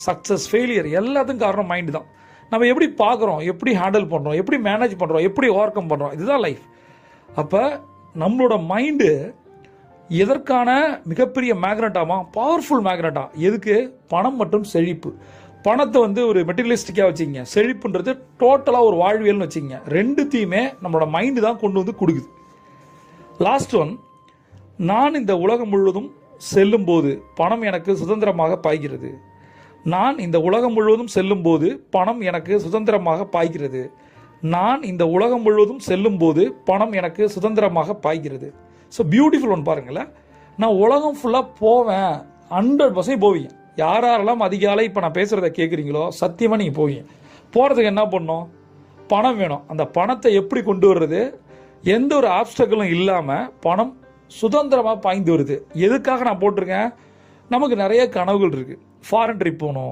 Success, failure எல்லாத்துக்கும் காரணம் mind தான். நம்ம எப்படி பார்க்குறோம், எப்படி ஹேண்டில் பண்ணுறோம், எப்படி மேனேஜ் பண்ணுறோம், எப்படி ஓவர் கம் பண்ணுறோம், இதுதான் லைஃப். அப்போ நம்மளோட மைண்டு எதற்கான மிகப்பெரிய மேக்னட்டாமா, பவர்ஃபுல் மேக்னட்டா, எதுக்கு? பணம் மற்றும் செழிப்பு. பணத்தை ஒரு மெட்டீரியலிஸ்டிக்காக வச்சுக்கிங்க, செழிப்புன்றது டோட்டலாக ஒரு வாழ்வியல்னு வச்சுக்கிங்க. ரெண்டுத்தையுமே நம்மளோட மைண்டு தான் கொண்டு கொடுக்குது. லாஸ்ட் ஒன், நான் இந்த உலகம் முழுவதும் செல்லும் போது பணம் எனக்கு சுதந்திரமாக பாய்கிறது. நான் இந்த உலகம் முழுவதும் செல்லும் போது பணம் எனக்கு சுதந்திரமாக பாய்கிறது. நான் இந்த உலகம் முழுவதும் செல்லும் போது பணம் எனக்கு சுதந்திரமாக பாய்கிறது. ஸோ பியூட்டிஃபுல் ஒன் பாருங்களேன். நான் உலகம் ஃபுல்லாக போவேன், 100% போவீங்க. யாரெல்லாம் அதிகாலை இப்போ நான் பேசுகிறத கேட்குறீங்களோ சத்தியமாக நீங்கள் போவீங்க. போகிறதுக்கு என்ன பண்ணணும்? பணம் வேணும். அந்த பணத்தை எப்படி கொண்டு வர்றது? எந்த ஒரு ஆப்ஸ்டக்கிளும் இல்லாமல் பணம் சுதந்திரமாக பாய்ந்து வருது. எதுக்காக நான் போட்டிருக்கேன்? நமக்கு நிறைய கனவுகள் இருக்குது. ஃபாரின் ட்ரிப் போகணும்,